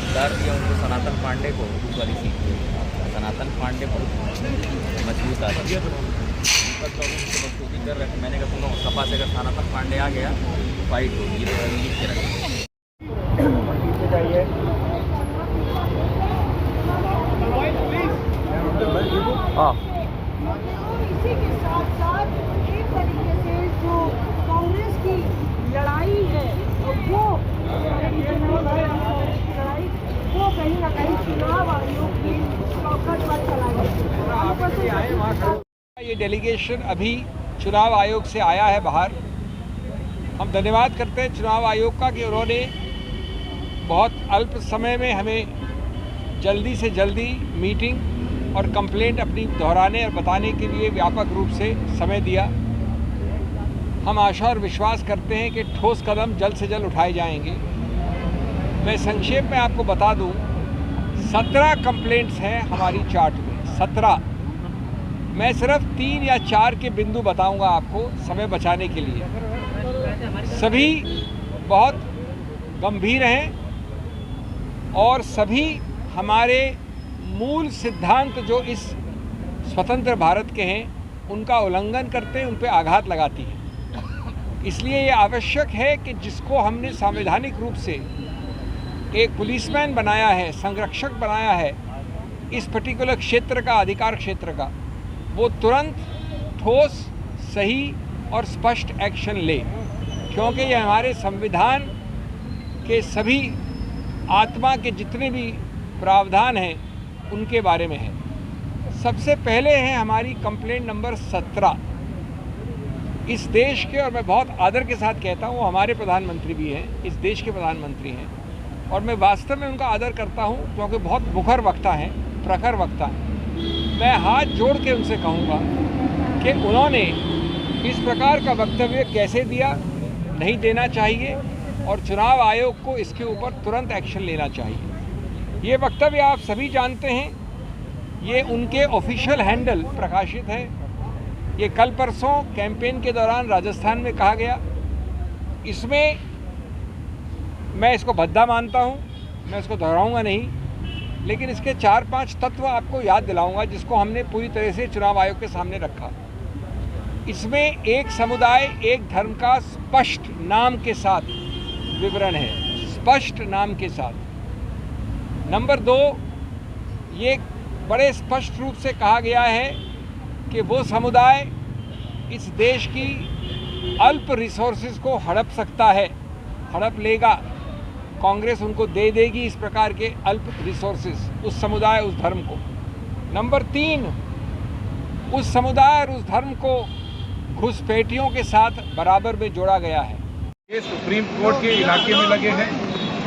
उतार दिया उनको, सनातन पांडे को उस वाली सीट पे। सनातन पांडे को मजबूत आ दिया तो उनका तो उनसे बदसूखी कर रहे थे। मैंने कहा सुनो, सपा से अगर सनातन पांडे आ गया तो फाइट होगी, ये तो लिख के रखें। हाँ, इसी के साथ साथ एक तरीके से जो कांग्रेस की लड़ाई है वो कहीं ना कहीं चुनाव आयोग की चौखट पर चलाई। ये डेलीगेशन अभी चुनाव आयोग से आया है बाहर। हम धन्यवाद करते हैं चुनाव आयोग का कि उन्होंने बहुत अल्प समय में हमें जल्दी से जल्दी मीटिंग और कंप्लेंट अपनी दोहराने और बताने के लिए व्यापक रूप से समय दिया। हम आशा और विश्वास करते हैं कि ठोस कदम जल्द से जल्द उठाए जाएंगे। मैं संक्षेप में आपको बता दूं, 17 कंप्लेंट्स हैं हमारी चार्ट में, 17। मैं सिर्फ 3 या 4 के बिंदु बताऊंगा आपको समय बचाने के लिए। सभी बहुत गंभीर हैं और सभी हमारे मूल सिद्धांत जो इस स्वतंत्र भारत के हैं उनका उल्लंघन करते हैं, उन पर आघात लगाती है। इसलिए ये आवश्यक है कि जिसको हमने संवैधानिक रूप से एक पुलिसमैन बनाया है, संरक्षक बनाया है इस पर्टिकुलर क्षेत्र का, अधिकार क्षेत्र का, वो तुरंत ठोस, सही और स्पष्ट एक्शन ले, क्योंकि ये हमारे संविधान के सभी आत्मा के जितने भी प्रावधान हैं उनके बारे में है। सबसे पहले है हमारी कंप्लेंट नंबर 17। इस देश के, और मैं बहुत आदर के साथ कहता हूँ, हमारे प्रधानमंत्री भी हैं, इस देश के प्रधानमंत्री हैं और मैं वास्तव में उनका आदर करता हूँ क्योंकि बहुत मुखर वक्ता हैं, प्रखर वक्ता हैं। मैं हाथ जोड़ के उनसे कहूँगा कि उन्होंने इस प्रकार का वक्तव्य कैसे दिया, नहीं देना चाहिए और चुनाव आयोग को इसके ऊपर तुरंत एक्शन लेना चाहिए। ये वक्तव्य आप सभी जानते हैं, ये उनके ऑफिशियल हैंडल प्रकाशित है। ये कल परसों कैंपेन के दौरान राजस्थान में कहा गया। इसमें मैं इसको भद्दा मानता हूँ, मैं इसको दोहराऊंगा नहीं, लेकिन इसके 4-5 तत्व आपको याद दिलाऊंगा जिसको हमने पूरी तरह से चुनाव आयोग के सामने रखा। इसमें एक समुदाय एक धर्म का स्पष्ट नाम के साथ विवरण है, स्पष्ट नाम के साथ। नंबर 2, ये बड़े स्पष्ट रूप से कहा गया है कि वो समुदाय इस देश की अल्प रिसोर्सेज को हड़प सकता है, हड़प लेगा, कांग्रेस उनको दे देगी इस प्रकार के अल्प रिसोर्सेज, उस समुदाय, उस धर्म को। नंबर 3, उस समुदाय और उस धर्म को घुसपैठियों के साथ बराबर में जोड़ा गया है। ये सुप्रीम कोर्ट के इलाके में लगे हैं,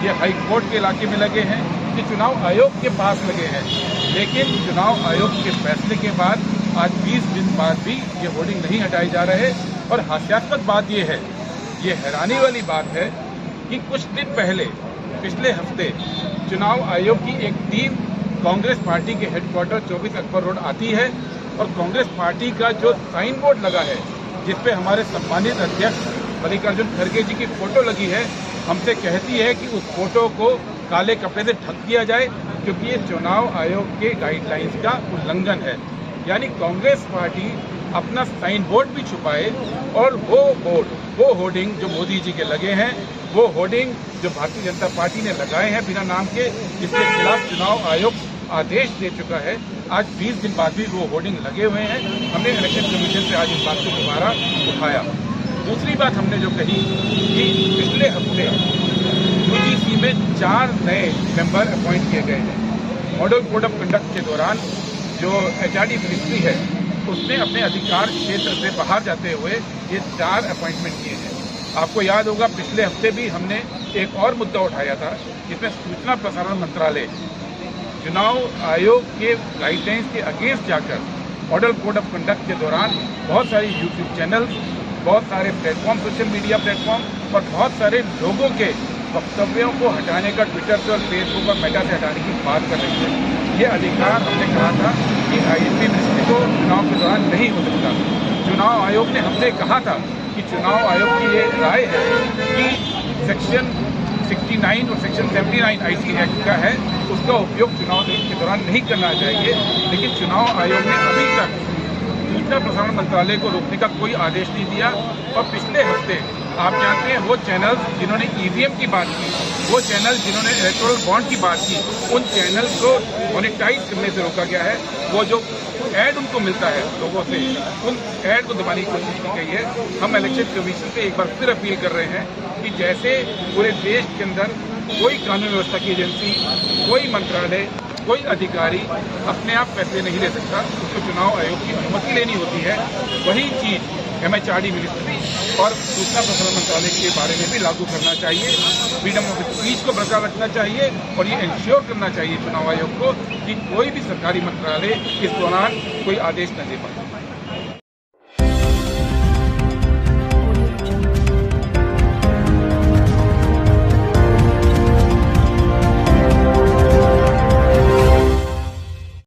ये हाई कोर्ट के इलाके में लगे हैं, ये चुनाव आयोग के पास लगे हैं। लेकिन चुनाव आयोग के फैसले के बाद आज 20 दिन बाद भी ये होर्डिंग नहीं हटाए जा रहे। और हास्यास्पद बात ये है, ये हैरानी वाली बात है कि कुछ दिन पहले, पिछले हफ्ते, चुनाव आयोग की एक टीम कांग्रेस पार्टी के हेडक्वार्टर 24 अकबर रोड आती है और कांग्रेस पार्टी का जो साइन बोर्ड लगा है जिसपे हमारे सम्मानित अध्यक्ष मल्लिकार्जुन खड़गे जी की फोटो लगी है, हमसे कहती है कि उस फोटो को काले कपड़े से ढक दिया जाए क्योंकि ये चुनाव आयोग के गाइडलाइंस का उल्लंघन है। यानी कांग्रेस पार्टी अपना साइन बोर्ड भी छुपाए और वो बोर्ड, वो होर्डिंग जो मोदी जी के लगे हैं, वो होर्डिंग जो भारतीय जनता पार्टी ने लगाए हैं बिना नाम के, जिसके खिलाफ चुनाव आयोग आदेश दे चुका है, आज 20 दिन बाद भी वो होर्डिंग लगे हुए हैं। हमने इलेक्शन कमीशन से आज इस बात को दोबारा उठाया। दूसरी बात हमने जो कही कि पिछले हफ्ते यूजीसी में 4 नए मेंबर अपॉइंट किए गए हैं। मॉडल कोड ऑफ कंडक्ट के दौरान जो एचआरडी मिनिस्ट्री है उसने अपने अधिकार क्षेत्र से बाहर जाते हुए ये 4 अपॉइंटमेंट किए हैं। आपको याद होगा पिछले हफ्ते भी हमने एक और मुद्दा उठाया था जिसमें सूचना प्रसारण मंत्रालय चुनाव आयोग के गाइडलाइंस के अगेंस्ट जाकर मॉडल कोड ऑफ कंडक्ट के दौरान बहुत सारी यूट्यूब चैनल्स, बहुत सारे प्लेटफॉर्म, सोशल मीडिया प्लेटफॉर्म और बहुत सारे लोगों के वक्तव्यों को हटाने का ट्विटर से और फेसबुक और मेटा से हटाने की बात कर रही है। ये अधिकार हमने कहा था कि आईएनपी मिनिस्ट्री को चुनाव के दौरान नहीं हो सकता। चुनाव आयोग ने हमसे कहा था कि चुनाव आयोग की ये राय है कि सेक्शन 69 और सेक्शन 79 आईटी एक्ट का है, उसका उपयोग चुनाव के दौरान नहीं करना चाहिए। लेकिन चुनाव आयोग ने अभी तक सूचना प्रसारण मंत्रालय को रोकने का कोई आदेश नहीं दिया। और पिछले हफ्ते आप जानते हैं वो चैनल्स जिन्होंने ईवीएम की बात की, वो चैनल जिन्होंने इलेक्टोरल बॉन्ड की बात की, उन चैनल को मोनेटाइज करने से रोका गया है। वो जो ऐड उनको मिलता है लोगों से, उन ऐड को दबाने की कोशिश की गई है। हम इलेक्शन कमीशन से एक बार फिर अपील कर रहे हैं कि जैसे पूरे देश के अंदर कोई कानून व्यवस्था की एजेंसी, कोई मंत्रालय, कोई अधिकारी अपने आप फैसले नहीं ले सकता, उसको चुनाव आयोग की अनुमति लेनी होती है। वही चीज़ MHRD मिनिस्ट्री और सूचना प्रसारण मंत्रालय के बारे में भी लागू करना चाहिए। फ्रीडम ऑफ स्पीच को बरकरार रखना चाहिए और ये इंश्योर करना चाहिए चुनाव आयोग को कि कोई भी सरकारी मंत्रालय इस दौरान कोई आदेश न दे पाए।